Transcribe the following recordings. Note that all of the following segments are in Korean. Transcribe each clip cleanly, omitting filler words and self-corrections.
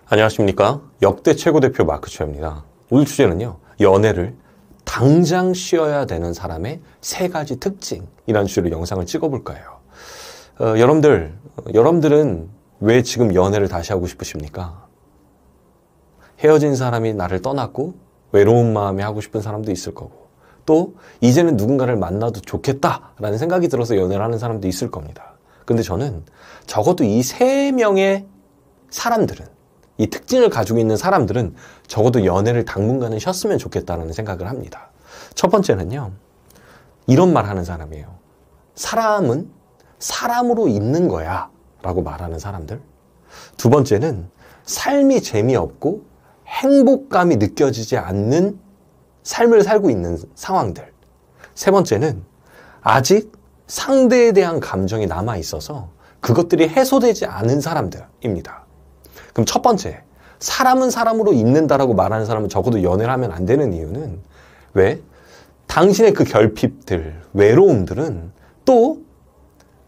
안녕하십니까. 역대 최고 대표 마크 최입니다. 오늘 주제는요, 연애를 당장 쉬어야 되는 사람의 3가지 특징이라는 주제로 영상을 찍어볼 거예요. 여러분들은 왜 지금 연애를 다시 하고 싶으십니까? 헤어진 사람이 나를 떠났고 외로운 마음에 하고 싶은 사람도 있을 거고, 또 이제는 누군가를 만나도 좋겠다라는 생각이 들어서 연애를 하는 사람도 있을 겁니다. 근데 저는 적어도 이 3명의 사람들은, 이 특징을 가지고 있는 사람들은 적어도 연애를 당분간은 쉬었으면 좋겠다는 생각을 합니다. 첫 번째는요, 이런 말 하는 사람이에요. 사람은 사람으로 있는 거야 라고 말하는 사람들. 두 번째는 삶이 재미없고 행복감이 느껴지지 않는 삶을 살고 있는 상황들. 세 번째는 아직 상대에 대한 감정이 남아있어서 그것들이 해소되지 않은 사람들입니다. 그럼 첫 번째, 사람은 사람으로 있는다라고 말하는 사람은 적어도 연애를 하면 안 되는 이유는, 왜? 당신의 그 결핍들, 외로움들은 또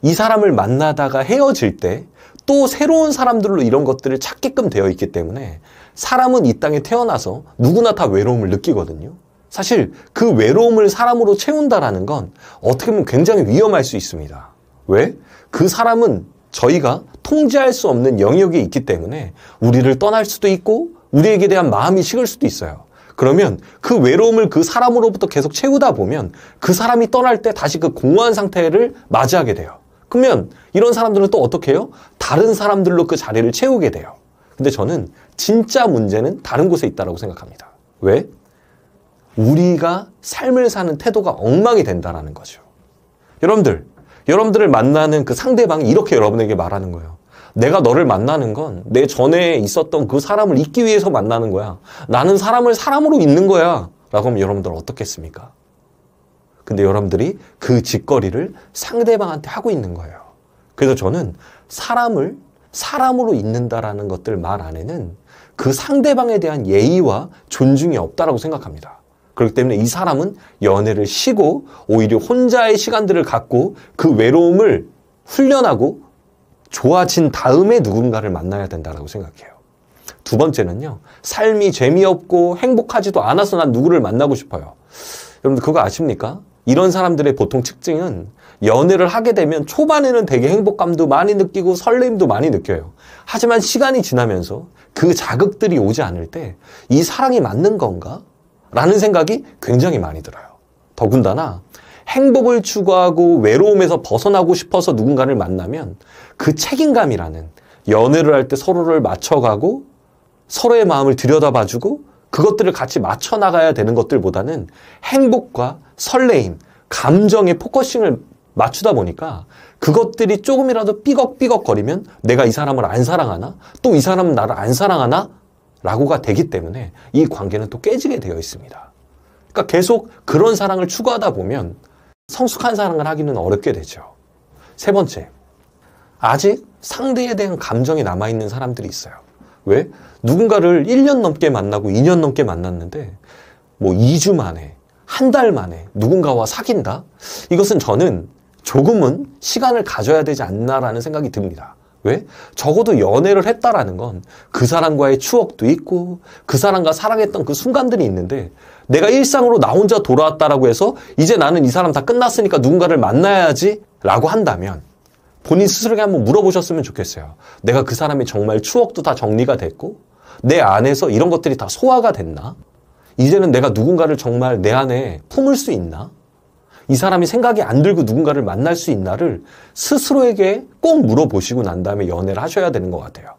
이 사람을 만나다가 헤어질 때 또 새로운 사람들로 이런 것들을 찾게끔 되어 있기 때문에 사람은 이 땅에 태어나서 누구나 다 외로움을 느끼거든요. 사실 그 외로움을 사람으로 채운다라는 건 어떻게 보면 굉장히 위험할 수 있습니다. 왜? 그 사람은 저희가 통제할 수 없는 영역에 있기 때문에 우리를 떠날 수도 있고 우리에게 대한 마음이 식을 수도 있어요. 그러면 그 외로움을 그 사람으로부터 계속 채우다 보면 그 사람이 떠날 때 다시 그 공허한 상태를 맞이하게 돼요. 그러면 이런 사람들은 또 어떻게 해요? 다른 사람들로 그 자리를 채우게 돼요. 근데 저는 진짜 문제는 다른 곳에 있다고 생각합니다. 왜? 우리가 삶을 사는 태도가 엉망이 된다는 거죠. 여러분들을 만나는 그 상대방이 이렇게 여러분에게 말하는 거예요. 내가 너를 만나는 건 내 전에 있었던 그 사람을 잊기 위해서 만나는 거야. 나는 사람을 사람으로 잊는 거야. 라고 하면 여러분들 어떻겠습니까? 근데 여러분들이 그 짓거리를 상대방한테 하고 있는 거예요. 그래서 저는 사람을 사람으로 잊는다라는 것들 말 안에는 그 상대방에 대한 예의와 존중이 없다라고 생각합니다. 그렇기 때문에 이 사람은 연애를 쉬고 오히려 혼자의 시간들을 갖고 그 외로움을 훈련하고 좋아진 다음에 누군가를 만나야 된다고 생각해요. 두 번째는요, 삶이 재미없고 행복하지도 않아서 난 누구를 만나고 싶어요. 여러분들 그거 아십니까? 이런 사람들의 보통 특징은 연애를 하게 되면 초반에는 되게 행복감도 많이 느끼고 설렘도 많이 느껴요. 하지만 시간이 지나면서 그 자극들이 오지 않을 때 이 사랑이 맞는 건가? 라는 생각이 굉장히 많이 들어요. 더군다나 행복을 추구하고 외로움에서 벗어나고 싶어서 누군가를 만나면 그 책임감이라는, 연애를 할 때 서로를 맞춰가고 서로의 마음을 들여다봐주고 그것들을 같이 맞춰 나가야 되는 것들보다는 행복과 설레임, 감정에 포커싱을 맞추다 보니까 그것들이 조금이라도 삐걱삐걱거리면 내가 이 사람을 안 사랑하나? 또 이 사람은 나를 안 사랑하나? 라고가 되기 때문에 이 관계는 또 깨지게 되어 있습니다. 그러니까 계속 그런 사랑을 추구하다 보면 성숙한 사랑을 하기는 어렵게 되죠. 세 번째, 아직 상대에 대한 감정이 남아있는 사람들이 있어요. 왜? 누군가를 1년 넘게 만나고 2년 넘게 만났는데 2주 만에, 한 달 만에 누군가와 사귄다? 이것은 저는 조금은 시간을 가져야 되지 않나라는 생각이 듭니다. 왜? 적어도 연애를 했다라는 건 그 사람과의 추억도 있고 그 사람과 사랑했던 그 순간들이 있는데, 내가 일상으로 나 혼자 돌아왔다라고 해서 이제 나는 이 사람 다 끝났으니까 누군가를 만나야지 라고 한다면 본인 스스로에게 한번 물어보셨으면 좋겠어요. 내가 그 사람의 정말 추억도 다 정리가 됐고 내 안에서 이런 것들이 다 소화가 됐나? 이제는 내가 누군가를 정말 내 안에 품을 수 있나? 이 사람이 생각이 안 들고 누군가를 만날 수 있나를 스스로에게 꼭 물어보시고 난 다음에 연애를 하셔야 되는 것 같아요.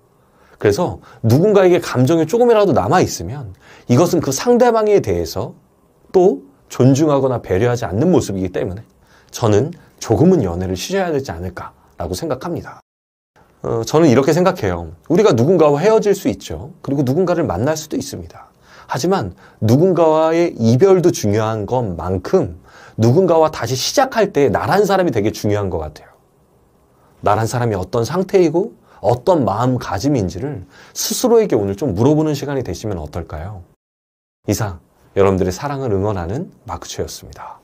그래서 누군가에게 감정이 조금이라도 남아있으면 이것은 그 상대방에 대해서 또 존중하거나 배려하지 않는 모습이기 때문에 저는 조금은 연애를 쉬셔야 되지 않을까라고 생각합니다. 저는 이렇게 생각해요. 우리가 누군가와 헤어질 수 있죠. 그리고 누군가를 만날 수도 있습니다. 하지만 누군가와의 이별도 중요한 것만큼 누군가와 다시 시작할 때 나란 사람이 되게 중요한 것 같아요. 나란 사람이 어떤 상태이고 어떤 마음가짐인지를 스스로에게 오늘 좀 물어보는 시간이 되시면 어떨까요? 이상 여러분들의 사랑을 응원하는 마크 최였습니다.